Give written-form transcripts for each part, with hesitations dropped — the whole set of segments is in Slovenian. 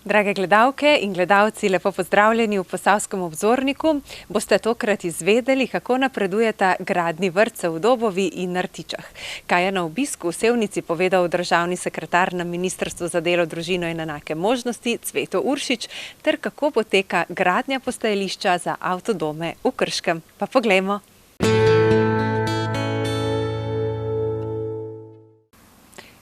Drage gledalke in gledalci, lepo pozdravljeni v Posavskem obzorniku. Boste tokrat izvedeli, kako napredujeta gradnji vrtcev v Dobovi in na Rtičah. Kaj je na obisku v Sevnici povedal državni sekretar na Ministrstvu za delo, družino in enake možnosti Cveto Uršič, ter kako poteka gradnja postajališča za avtodome v Krškem. Pa poglejmo.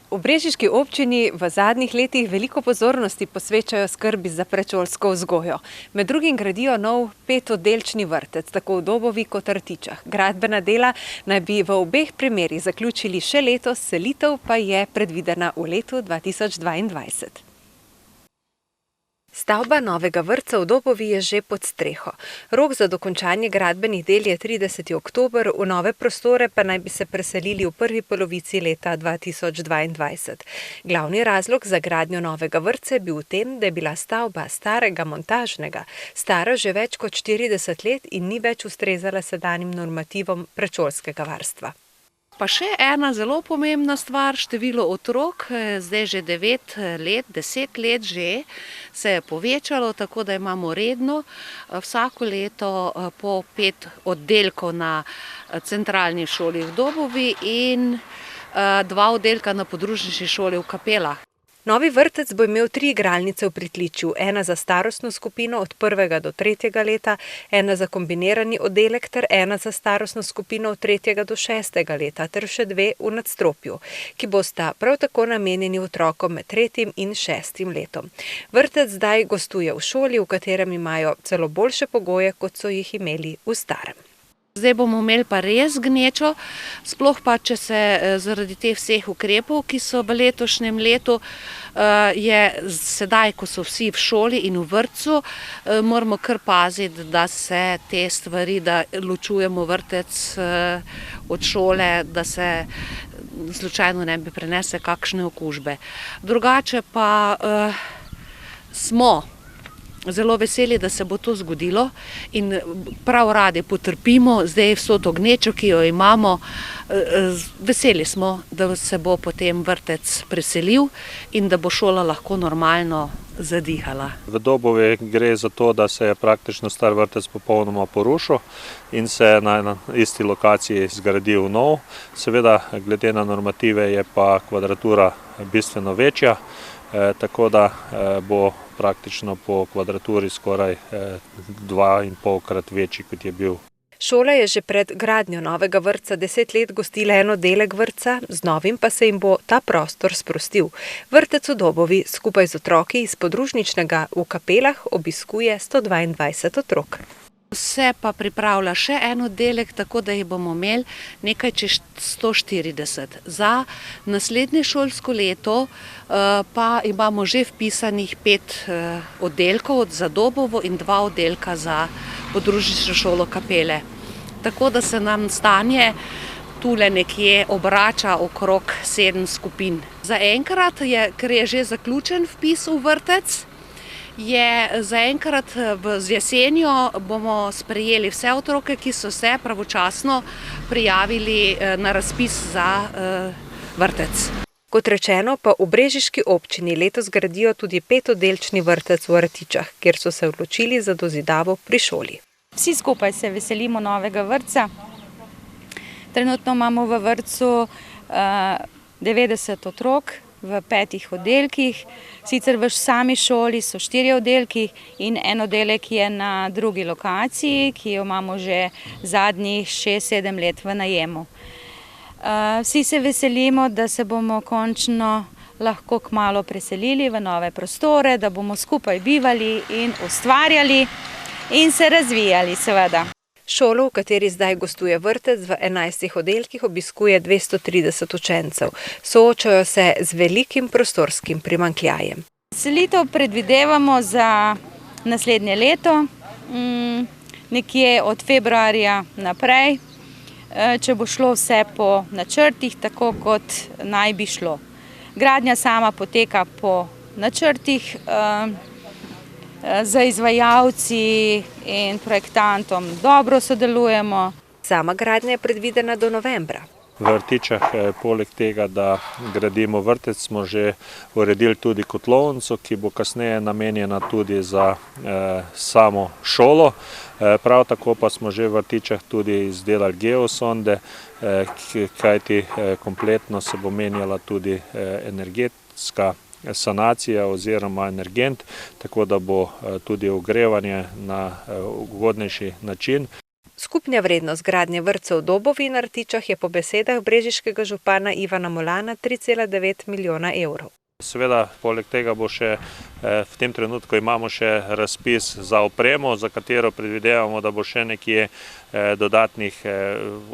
V brežiški občini v zadnjih letih veliko pozornosti posvečajo skrbi za predšolsko vzgojo. Med drugim gradijo nov 5-oddelčni vrtec, tako v Dobovi kot v Rtičah. Gradbena dela naj bi v obeh primerih zaključili še letos, selitev pa je predvidena v letu 2022. Stavba novega vrtca v Dobovi je že pod streho. Rok za dokončanje gradbenih del je 30. oktober, v nove prostore pa naj bi se preselili v prvi polovici leta 2022. Glavni razlog za gradnjo novega vrtca je bil v tem, da je bila stavba starega montažnega stara že več kot 40 let in ni več ustrezala sedanjim normativom predšolskega varstva. Pa še ena zelo pomembna stvar, število otrok, zdaj že 9 let, 10 let že se je povečalo, tako da imamo redno vsako leto po 5 oddelkov na centralni šoli v Dobovi in 2 oddelka na podružnični šoli v Kapelah. Novi vrtec bo imel 3 igralnice v pritličju, ena za starostno skupino od 1. do 3. leta, ena za kombinirani oddelek ter ena za starostno skupino od 3. do 6. leta ter še 2 v nadstropju, ki bosta prav tako namenjeni otrokom med 3. in 6. letom. Vrtec zdaj gostuje v šoli, v katerem imajo celo boljše pogoje, kot so jih imeli v starem. Zdaj bomo imeli pa res gnečo, sploh pa, če se zaradi teh vseh ukrepov, ki so v letošnjem letu, je sedaj, ko so vsi v šoli in v vrtcu, moramo kar paziti, da se te stvari, da ločujemo vrtec od šole, da se slučajno ne bi prenese kakšne okužbe. Drugače pa smo zelo veseli, da se bo to zgodilo in prav radi potrpimo zdaj vso to gnečo, ki jo imamo. Veseli smo, da se bo potem vrtec preselil in da bo šola lahko normalno zadihala. V Dobovi gre za to, da se je praktično star vrtec popolnoma porušil in se na isti lokaciji zgradil nov. Seveda, glede na normative je pa kvadratura bistveno večja, tako da bo praktično po kvadraturi skoraj 2,5-krat večji, kot je bil. Šola je že pred gradnjo novega vrtca 10 let gostila en oddelek vrtca, z novim pa se jim bo ta prostor sprostil. Vrtec v Dobovi skupaj z otroki iz podružničnega v Kapelah obiskuje 122 otrok. Se pa pripravlja še en oddelek, tako da jih bomo imeli nekaj čez 140. Za naslednje šolsko leto pa imamo že vpisanih 5 oddelkov za Dobovo in 2 oddelka za podružnično šolo Kapele. Tako da se nam stanje tule nekje obrača okrog 7 skupin. Zaenkrat, ker je že zaključen vpis v vrtec, je zaenkrat z jesenjo bomo sprejeli vse otroke, ki so se pravočasno prijavili na razpis za vrtec. Kot rečeno, pa v brežiški občini letos gradijo tudi 5-oddelčni vrtec v Rtičah, kjer so se odločili za dozidavo pri šoli. Vsi skupaj se veselimo novega vrtca. Trenutno imamo v vrtcu 90 otrok v 5 oddelkih. Sicer v sami šoli so 4 oddelki in en oddelek je na drugi lokaciji, ki jo imamo že zadnjih 6-7 let v najemu. Vsi se veselimo, da se bomo končno lahko kmalu preselili v nove prostore, da bomo skupaj bivali in ustvarjali in se razvijali, seveda. Šolo, v kateri zdaj gostuje vrtec, v 11 oddelkih obiskuje 230 učencev. Soočajo se z velikim prostorskim primanjkljajem. Selitev predvidevamo za naslednje leto, nekje od februarja naprej, če bo šlo vse po načrtih, tako kot naj bi šlo. Gradnja sama poteka po načrtih, z izvajalci in projektantom dobro sodelujemo. Sama gradnja je predvidena do novembra. V Rtičah, poleg tega, da gradimo vrtec, smo že uredili tudi kotlovnico, ki bo kasneje namenjena tudi za samo šolo. Prav tako pa smo že v Rtičah tudi izdelali geosonde, kajti kompletno se bo menjala tudi energetska sanacija oziroma energent, tako da bo tudi ogrevanje na ugodnejši način. Skupna vrednost gradnje vrtcev v Dobovi in Rtičah je po besedah brežiškega župana Ivana Molana 3,9 milijona evrov. Seveda, poleg tega bo še v tem trenutku imamo še razpis za opremo, za katero predvidevamo, da bo še nekje dodatnih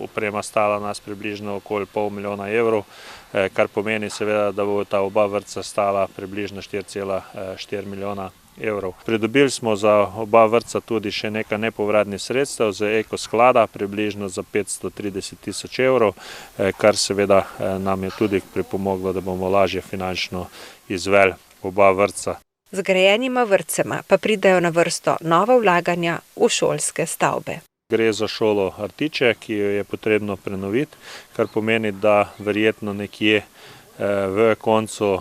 oprema stala nas približno okoli pol milijona evrov, kar pomeni seveda, da bo ta oba vrtca stala približno 4,4 milijona evrov. Pridobili smo za oba vrtca tudi še nekaj nepovratnih sredstev z ekosklada, približno za 530 tisoč evrov, kar seveda nam je tudi pripomoglo, da bomo lažje finančno izveli oba vrtca. Zgrajenima vrtcema pa pridejo na vrsto nova vlaganja v šolske stavbe. Gre za šolo Rtiče, ki jo je potrebno prenoviti, kar pomeni, da verjetno nekje v koncu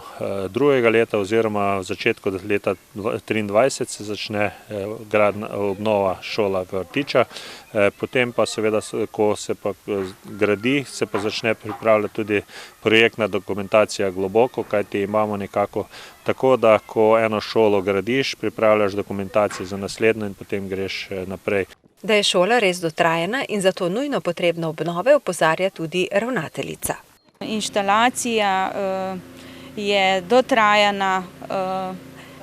drugega leta oziroma v začetku leta 2023 se začne obnova šola v Rtičah. Potem pa seveda, ko se pa gradi, se pa začne pripravljati tudi projektna dokumentacija globoko, kajti imamo nekako tako, da ko eno šolo gradiš, pripravljaš dokumentacijo za naslednjo in potem greš naprej. Da je šola res dotrajana in zato nujno potrebno obnove, opozarja tudi ravnateljica. Inštalacija je dotrajana.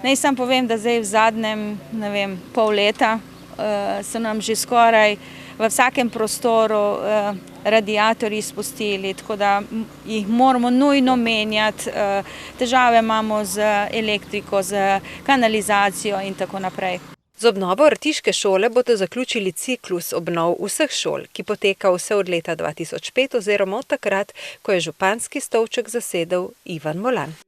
Naj sam povem, da zdaj v zadnjem pol leta so nam že skoraj v vsakem prostoru radiatorji spustili, tako da jih moramo nujno menjati. Težave imamo z elektriko, z kanalizacijo in tako naprej. Z obnovo rtiške šole bodo zaključili ciklus obnov vseh šol, ki poteka vse od leta 2005 oziroma od takrat, ko je županski stolček zasedel Ivan Molan.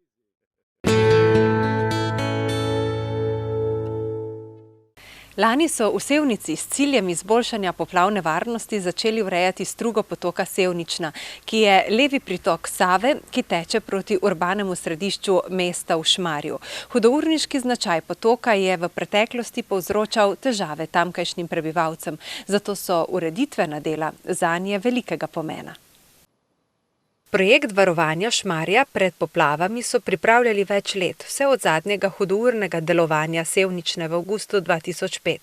Lani so v Sevnici s ciljem izboljšanja poplavne varnosti začeli urejati strugo potoka Sevnična, ki je levi pritok Save, ki teče proti urbanemu središču mesta v Šmarju. Hudourniški značaj potoka je v preteklosti povzročal težave tamkajšnjim prebivalcem, zato so ureditvena dela zanje velikega pomena. Projekt varovanja Šmarja pred poplavami so pripravljali več let, vse od zadnjega hudournega delovanja Sevnične v avgustu 2005.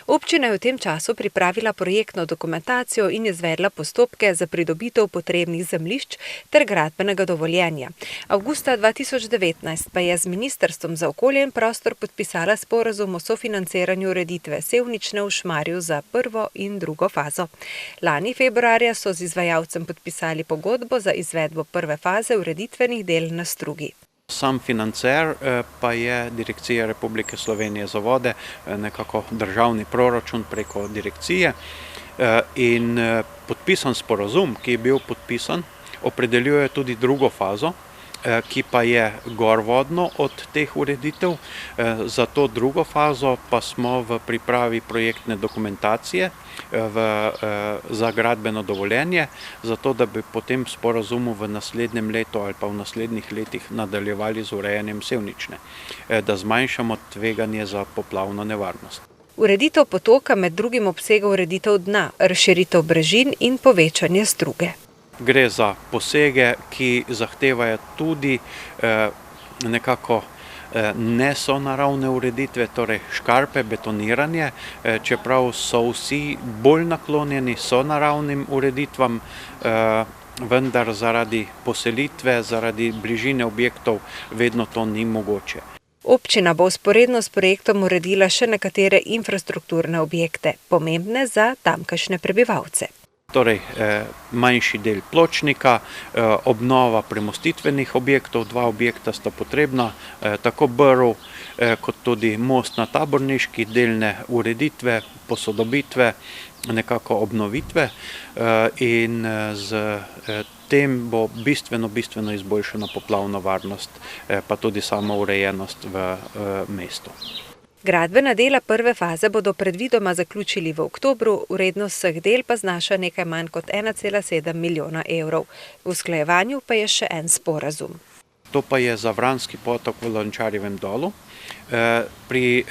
Občina je v tem času pripravila projektno dokumentacijo in izvedla postopke za pridobitev potrebnih zemljišč ter gradbenega dovoljenja. Avgusta 2019 pa je z Ministrstvom za okolje in prostor podpisala sporazum o sofinanciranju ureditve Sevnične v Šmarju za prvo in drugo fazo. Lani februarja so z izvajalcem podpisali pogodbo za izvedbo prve faze ureditvenih del na strugi. Sam financer pa je Direkcija Republike Slovenije za vode, nekako državni proračun preko direkcije, in podpisan sporazum, ki je bil podpisan, opredeljuje tudi drugo fazo, ki pa je gorvodno od teh ureditev. Za to drugo fazo pa smo v pripravi projektne dokumentacije za gradbeno dovoljenje, zato da bi po tem sporazumu v naslednjem letu ali pa v naslednjih letih nadaljevali z urejanjem Sevnične, da zmanjšamo tveganje za poplavno nevarnost. Ureditev potoka med drugim obsega ureditev dna, razširitev brežin in povečanje struge. Gre za posege, ki zahtevajo tudi nekako nesonaravne ureditve, torej škarpe, betoniranje, čeprav so vsi bolj naklonjeni sonaravnim ureditvam, vendar zaradi poselitve, zaradi bližine objektov vedno to ni mogoče. Občina bo vzporedno s projektom uredila še nekatere infrastrukturne objekte, pomembne za tamkajšnje prebivalce. Torej, manjši del pločnika, obnova premostitvenih objektov, 2 objekta sta potrebna, tako brv kot tudi most na Taborniški, delne ureditve, posodobitve, nekako obnovitve, in z tem bo bistveno izboljšana poplavna varnost, pa tudi sama urejenost v mestu. Gradbena dela prve faze bodo predvidoma zaključili v oktobru, vrednost vseh del pa znaša nekaj manj kot 1,7 milijona evrov. V usklajevanju pa je še en sporazum. To pa je za Vranski potok v Lončarjevem dolu. Pri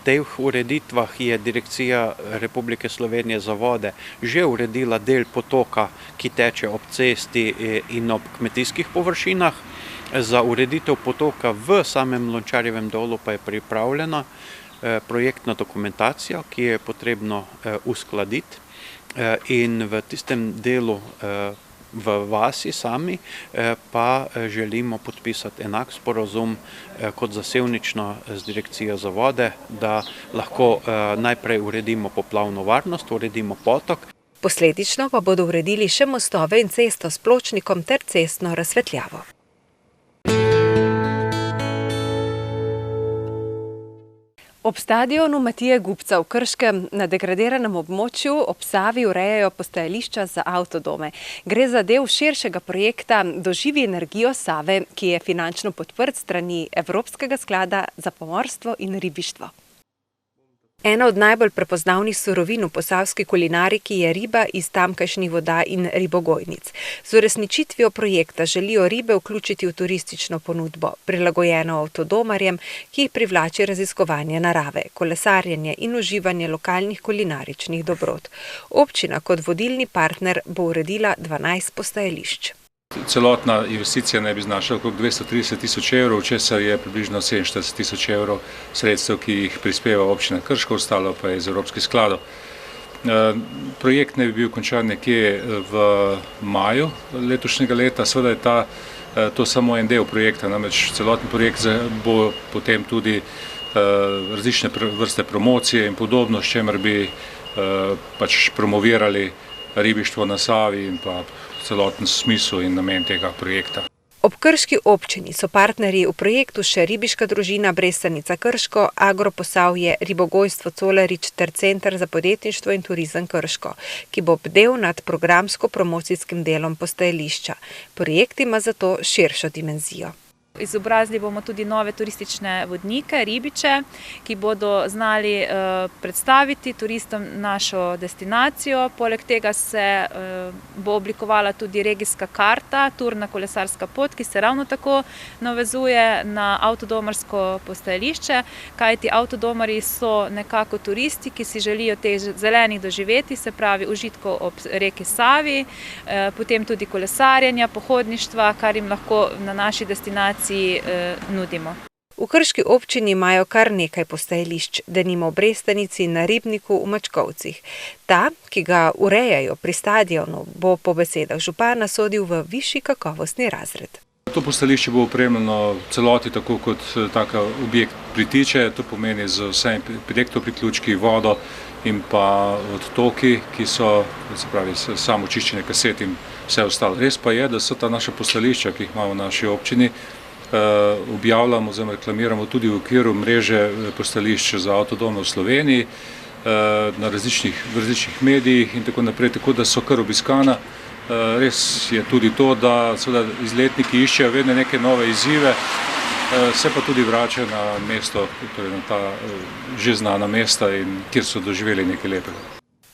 teh ureditvah je Direkcija Republike Slovenije za vode že uredila del potoka, ki teče ob cesti in ob kmetijskih površinah. Za ureditev potoka v samem Lončarjevem dolu pa je pripravljena projektna dokumentacija, ki je potrebno uskladiti, in v tistem delu v vasi sami pa želimo podpisati enak sporazum kot za Sevnično z Direkcijo za vode, da lahko najprej uredimo poplavno varnost, uredimo potok. Posledično pa bodo uredili še mostove in cesto s pločnikom ter cestno razsvetljavo. Ob stadionu Matije Gubca v Krškem na degradiranem območju ob Savi urejajo postajališča za avtodome. Gre za del širšega projekta Doživi energijo Save, ki je finančno podprt strani Evropskega sklada za pomorstvo in ribištvo. Ena od najbolj prepoznavnih surovin v posavski kulinariki je riba iz tamkajšnjih voda in ribogojnic. Z uresničitvijo projekta želijo ribe vključiti v turistično ponudbo, prilagojeno avtodomarjem, ki jih privlači raziskovanje narave, kolesarjenje in uživanje lokalnih kulinaričnih dobrot. Občina kot vodilni partner bo uredila 12 postajališč. Celotna investicija naj bi znašala okrog 230 tisoč evrov, česar je približno 47 tisoč evrov sredstev, ki jih prispeva občina Krško, ostalo pa je iz evropskih skladov. Projekt naj bi bil končan nekje v maju letošnjega leta, seveda je to samo en del projekta, namreč celotni projekt bo potem tudi različne vrste promocije in podobno, s čemer bi pač promovirali ribištvo na Savi in pa celoten smisel in namen tega projekta. Ob krški občini so partnerji v projektu še Ribiška družina Brestanica Krško, Agroposavje, Ribogojstvo Colarič ter Center za podjetništvo in turizem Krško, ki bo bdel nad programsko-promocijskim delom postajališča. Projekt ima zato širšo dimenzijo. Izobrazili bomo tudi nove turistične vodnike, ribiče, ki bodo znali predstaviti turistom našo destinacijo. Poleg tega se bo oblikovala tudi regijska karta, turna kolesarska pot, ki se ravno tako navezuje na avtodomarsko postajališče, kajti avtodomari so nekako turisti, ki si želijo teh zelenih doživeti, se pravi užitkov ob reki Savi, potem tudi kolesarjenja, pohodništva, kar jim lahko na naši destinaciji nudimo. V krški občini imajo kar nekaj postajališč, denimo v Brestanici in na Ribniku v Mačkovcih. Ta, ki ga urejajo pri stadionu, bo po besedah župana sodil v višji kakovostni razred. To postajališče bo opremljeno v celoti tako, kot taka objekt pritiče, to pomeni z vsemi elektropriključki, vodo in pa odtoki, ki so, se pravi, samo čiščenje kaset in vse ostalo. Res pa je, da so ta naša postajališča, ki jih imamo v naši občini, objavljamo oziroma reklamiramo tudi v okviru mreže postajališč za avtodome v Sloveniji, v različnih medijih in tako naprej, tako da so kar obiskana. Res je tudi to, da izletniki iščejo vedno neke nove izzive, se pa tudi vračajo na mesto, torej na ta že znana mesta, kjer so doživeli nekaj lepega.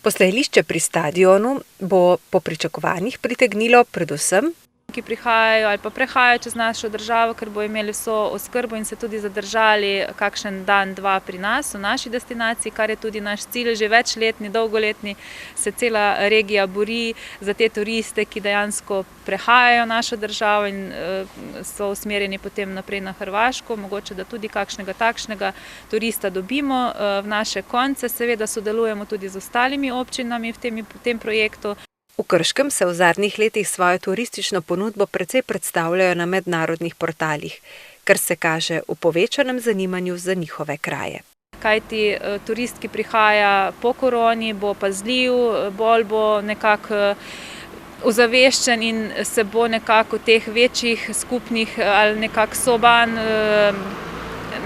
Postajališče pri stadionu bo po pričakovanjih pritegnilo predvsem ki prihajajo ali pa prehajajo čez našo državo, ker bo imeli vso oskrbo in se tudi zadržali kakšen dan, dva pri nas, v naši destinaciji, kar je tudi naš cilj, že večletni, dolgoletni, se cela regija bori za te turiste, ki dejansko prehajajo našo državo in so usmerjeni potem naprej na Hrvaško, mogoče da tudi kakšnega takšnega turista dobimo v naše konce, seveda sodelujemo tudi z ostalimi občinami v tem projektu. V Krškem se v zadnjih letih svojo turistično ponudbo precej predstavljajo na mednarodnih portalih, kar se kaže v povečanem zanimanju za njihove kraje. Kajti turist, ki prihaja po koroni, bo pazljiv, bolj bo nekako ozaveščen in se bo nekako teh večjih skupnih ali nekako soban,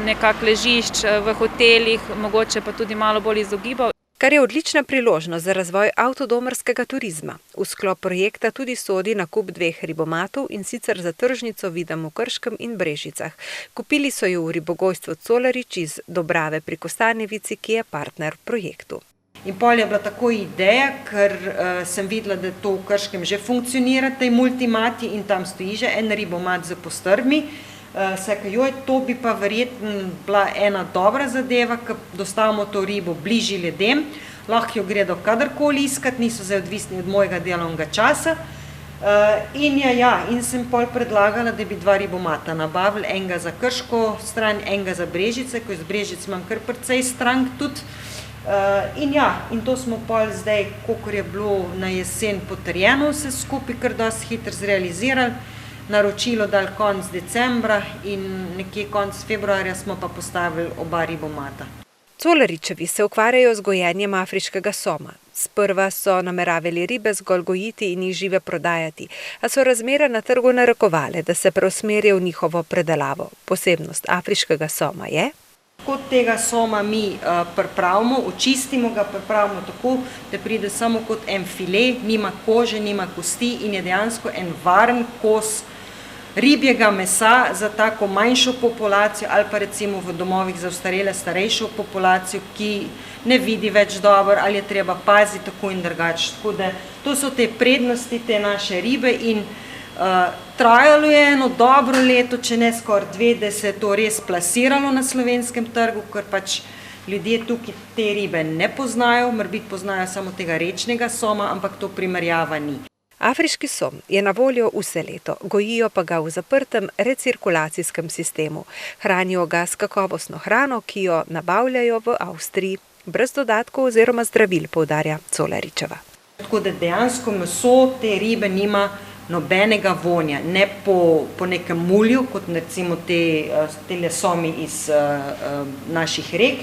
nekako ležišč v hotelih, mogoče pa tudi malo bolj izogibal. Kar je odlična priložnost za razvoj avtodomarskega turizma. V sklop projekta tudi sodi nakup 2 ribomatov, in sicer za tržnico Videm v Krškem in Brežicah. Kupili so jo v ribogojstvu Colarič iz Dobrave pri Kostanjevici, ki je partner v projektu. In pol je bila tako ideja, ker sem videla, da to v Krškem že funkcionira, tej multimati, in tam stoji že en ribomat za postrvmi. To bi pa verjetno bila ena dobra zadeva, ker dostavimo to ribo bližje ljudem, lahko jo gredo kadarkoli iskat, niso zdaj odvisni od mojega delovnega časa. In sem pol predlagala, da bi 2 ribomata nabavili, enega za Krško stran, enega za Brežice, ko iz Brežic imam kar precej strank tudi. In to smo pol zdaj, kolikor je bilo na jesen potrjeno vse skupaj, kar dosti hitro zrealizirali, naročilo dali konec decembra in nekje konec februarja smo pa postavili oba ribomata. Colaričevi se ukvarjajo z gojenjem afriškega soma. Sprva so nameravali ribe zgolj gojiti in jih žive prodajati, a so razmere na trgu narekovale, da se preusmerijo v njihovo predelavo. Posebnost afriškega soma je? Kot tega soma mi pripravimo, očistimo ga, pripravimo tako, da pride samo kot en file, nima kože, nima kosti in je dejansko en varen kos ribjega mesa za tako manjšo populacijo ali pa recimo v domovih za ostarele starejšo populacijo, ki ne vidi več dobro ali je treba paziti tako in drugače. Tako da to so te prednosti te naše ribe in trajalo je eno dobro leto, če ne skoraj 2, da se je to res plasiralo na slovenskem trgu, ker pač ljudje tukaj te ribe ne poznajo, morbiti poznajo samo tega rečnega soma, ampak to primerjava ni. Afriški som je na voljo vse leto, gojijo pa ga v zaprtem recirkulacijskem sistemu. Hranijo ga s kakovostno hrano, ki jo nabavljajo v Avstriji, brez dodatkov oziroma zdravil, poudarja Colaričeva. Tako da dejansko meso te ribe nima nobenega vonja, ne po nekem mulju, kot recimo te somi iz naših rek,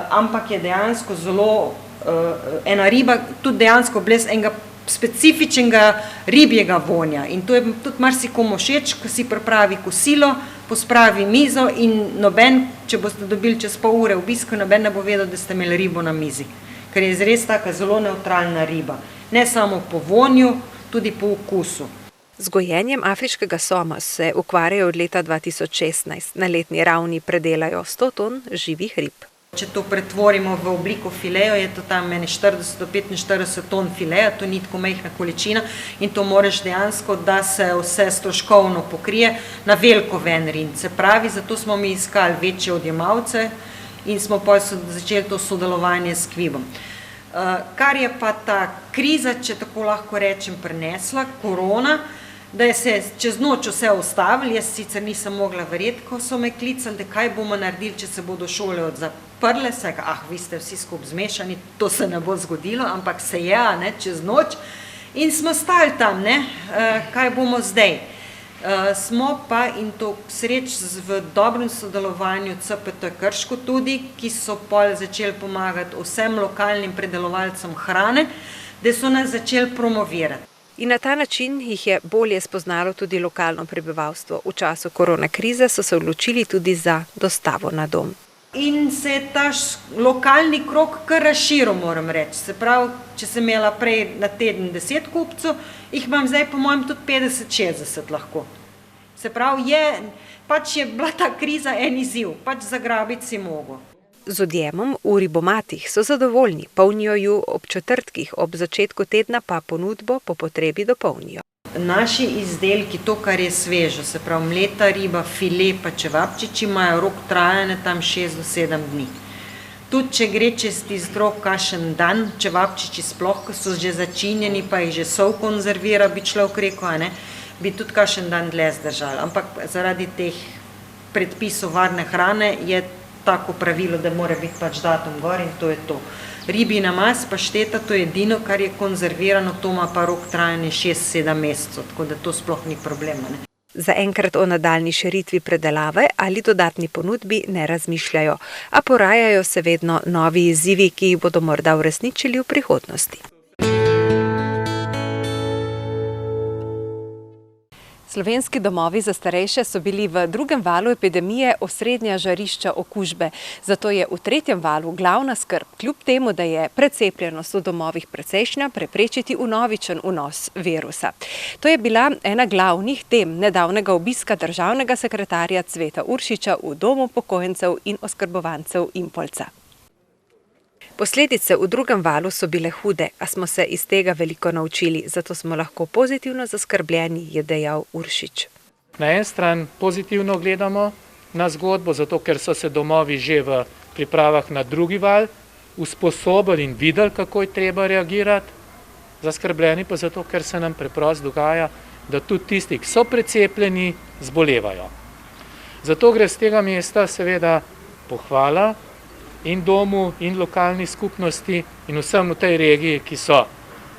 ampak je dejansko zelo ena riba, tudi dejansko brez enega specifičnega ribjega vonja. In to je tudi marsikomu všeč, ko si pripravi kosilo, pospravi mizo in noben, če boste dobili čez pol ure obiska, noben ne bo vedel, da ste imeli ribo na mizi. Ker je res taka zelo nevtralna riba. Ne samo po vonju, tudi po okusu. Z gojenjem afriškega soma se ukvarjajo od leta 2016. Na letni ravni predelajo 100 ton živih rib. Če to pretvorimo v obliko filejo, je to tam 40 do 45 ton fileja, to ni tako majhna količina in to moraš dejansko, da se vse stroškovno pokrije, na veliko ven riniti. Se pravi, zato smo mi iskali večje odjemalce in smo začeli to sodelovanje s Kvibom. Kar je pa ta kriza, če tako lahko rečem, prinesla, korona, da je se čez noč vse ustavili, jaz sicer nisem mogla verjeti, ko so me klicali, da kaj bomo naredili, če se bodo šole zaprle, vi ste vsi skupaj zmešani, to se ne bo zgodilo, ampak se je, čez noč. In smo stali tam, kaj bomo zdaj. Smo pa, in to sreč v dobrem sodelovanju CPT Krško tudi, ki so pol začeli pomagati vsem lokalnim predelovalcem hrane, da so nas začeli promovirati. In na ta način jih je bolje spoznalo tudi lokalno prebivalstvo. V času korona krize so se odločili tudi za dostavo na dom. In se je ta lokalni krog kar razširil, moram reči. Se pravi, če sem imela prej na teden 10 kupcev, jih imam zdaj po mojem tudi 50-60 lahko. Se pravi, je bila ta kriza en izziv, zagrabiti si mogo. Z odjemom v ribomatih so zadovoljni, polnijo ju ob četrtkih, ob začetku tedna pa ponudbo po potrebi dopolnijo. Naši izdelki, to kar je sveže, se pravi mleta riba, file pa čevapčiči, imajo rok trajanja tam 6 do 7 dni. Tudi če gre čez tisti rok kakšen dan, čevapčiči sploh, ko so že začinjeni, pa jih že sol konzervira, bi človek rekel, bi tudi kakšen dan dlje zdržali. Ampak zaradi teh predpisov varne hrane je tako pravilo, da mora biti datum gor in to je to. Ribji namaz, pašteta, to je edino, kar je konzervirano, to ima pa rok trajanja 6-7 mesecev, tako da to sploh ni problema. Zaenkrat o nadaljnji širitvi predelave ali dodatni ponudbi ne razmišljajo, a porajajo se vedno novi izzivi, ki jih bodo morda uresničili v prihodnosti. Slovenski domovi za starejše so bili v drugem valu epidemije osrednja žarišča okužbe, zato je v tretjem valu glavna skrb, kljub temu, da je precepljenost v domovih precejšnja, preprečiti vnovičen vnos virusa. To je bila ena glavnih tem nedavnega obiska državnega sekretarja Cveta Uršiča v domu upokojencev in oskrbovancev Impolca. Posledice v drugem valu so bile hude, a smo se iz tega veliko naučili, zato smo lahko pozitivno zaskrbljeni, je dejal Uršič. Na en stran pozitivno gledamo na zgodbo, zato ker so se domovi že v pripravah na drugi val usposobili in videli, kako je treba reagirati. Zaskrbljeni pa zato, ker se nam preprosto dogaja, da tudi tisti, ki so precepljeni, zbolevajo. Zato gre z tega mesta seveda pohvala in domu, in lokalni skupnosti, in vsem v tej regiji, ki so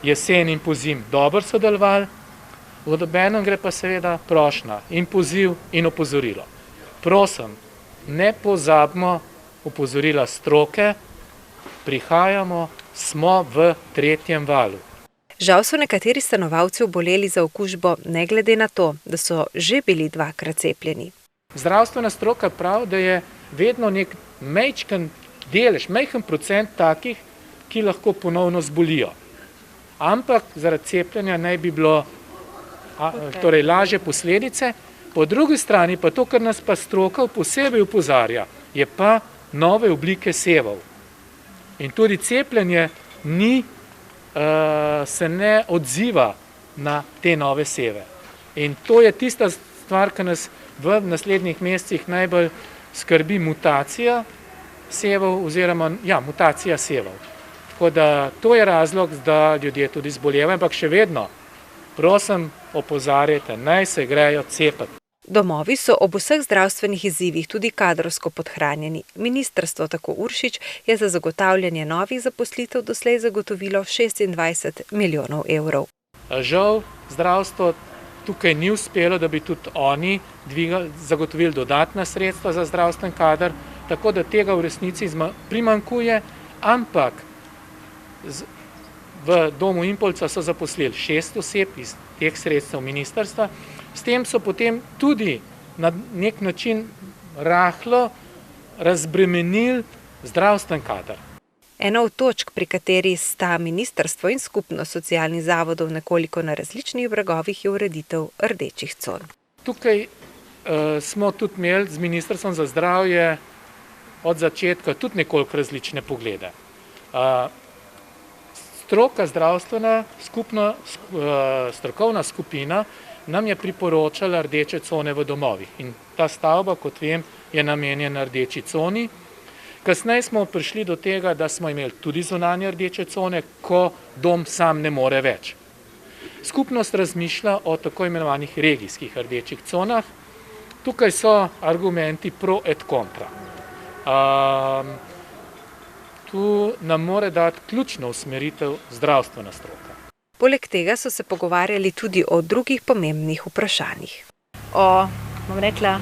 jesen in pozim dobro sodelovali. V obenem gre pa seveda prošnja in poziv in opozorilo. Prosim, ne pozabimo opozorila stroke, prihajamo, smo v tretjem valu. Žal so nekateri stanovalci oboleli za okužbo, ne glede na to, da so že bili dvakrat cepljeni. Zdravstvena stroka pravi, da je vedno nek majčken delež, majhen procent takih, ki lahko ponovno zbolijo. Ampak zaradi cepljenja naj bi bilo torej lažje posledice. Po drugi strani pa to, kar nas pa stroka posebej opozarja, je pa nove oblike sevov. In tudi cepljenje se ne odziva na te nove seve. In to je tista stvar, ki nas v naslednjih mesecih najbolj skrbi, mutacija sevov oziroma mutacija sevov. Tako da to je razlog, da ljudje tudi zbolevajo, ampak še vedno, prosim, opozarjajte, naj se grejo cepiti. Domovi so ob vseh zdravstvenih izzivih tudi kadrovsko podhranjeni. Ministrstvo, tako Uršič, je za zagotavljanje novih zaposlitev doslej zagotovilo 26 milijonov evrov. Žal, zdravstvo tukaj ni uspelo, da bi tudi oni zagotovili dodatna sredstva za zdravstven kader, tako da tega v resnici primanjkuje, ampak v domu Impolca so zaposlili 6 oseb iz teh sredstev ministrstva. S tem so potem tudi na nek način rahlo razbremenili zdravstven kader. Ena od točk, pri kateri sta ministrstvo in skupnost socialnih zavodov nekoliko na različnih bregovih, je ureditev rdečih con. Tukaj smo tudi imeli z Ministrstvom za zdravje od začetka tudi nekoliko različne poglede. Stroka zdravstvena strokovna skupina nam je priporočala rdeče cone v domovih. In ta stavba, kot vem, je namenjena rdeči coni. Kasneje smo prišli do tega, da smo imeli tudi zunanje rdeče cone, ko dom sam ne more več. Skupnost razmišlja o tako imenovanih regijskih rdečih conah. Tukaj so argumenti pro et contra. Tu nam mora dati ključno usmeritev zdravstvena stroka. Poleg tega so se pogovarjali tudi o drugih pomembnih vprašanjih. O, bom rekla,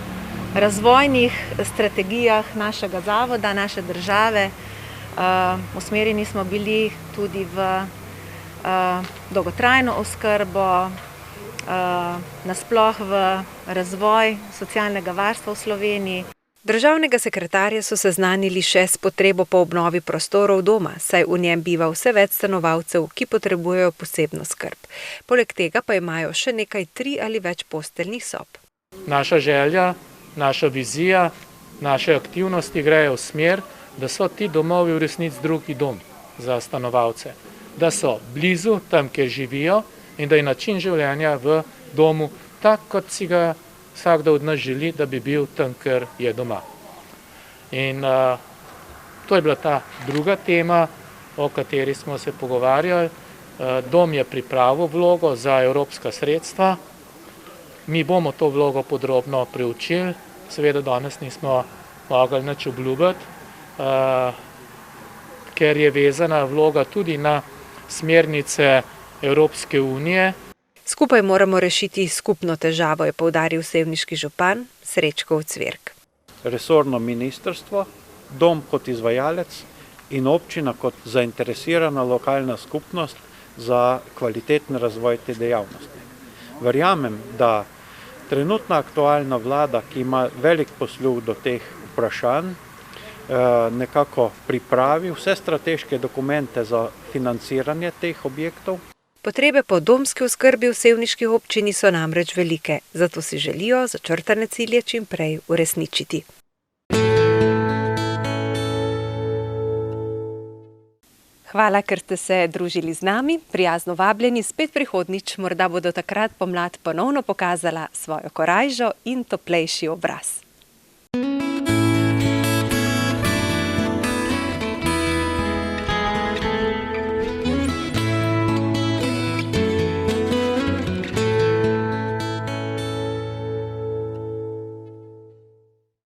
razvojnih strategijah našega zavoda, naše države. Usmerjeni smo bili tudi v dolgotrajno oskrbo, nasploh v razvoj socialnega varstva v Sloveniji. Državnega sekretarja so seznanili še s potrebo po obnovi prostorov doma, saj v njem biva vse več stanovalcev, ki potrebujejo posebno skrb. Poleg tega pa imajo še nekaj 3 ali več posteljnih sob. Naša želja, naša vizija, naše aktivnosti grejo v smer, da so ti domovi v resnici drugi dom za stanovalce. Da so blizu tam, kjer živijo in da je način življenja v domu tak, kot si ga vsakdo od nas želi, da bi bil tam, kjer je doma. In to je bila ta druga tema, o kateri smo se pogovarjali. Dom je pripravil vlogo za evropska sredstva. Mi bomo to vlogo podrobno preučili. Seveda danes nismo mogli nič obljubiti, ker je vezana vloga tudi na smernice Evropske unije. Skupaj moramo rešiti skupno težavo, je poudaril sevniški župan Srečko Cvirk. Resorno ministrstvo, dom kot izvajalec in občina kot zainteresirana lokalna skupnost za kvaliteten razvoj te dejavnosti. Verjamem, da Trenutna aktualna vlada, ki ima velik posluh do teh vprašanj, nekako pripravi vse strateške dokumente za financiranje teh objektov. Potrebe po domski oskrbi v sevniški občini so namreč velike, zato si želijo začrtane cilje čim prej uresničiti. Hvala, ker ste se družili z nami, prijazno vabljeni spet prihodnjič, morda bodo takrat pomlad ponovno pokazala svojo korajžo in toplejši obraz.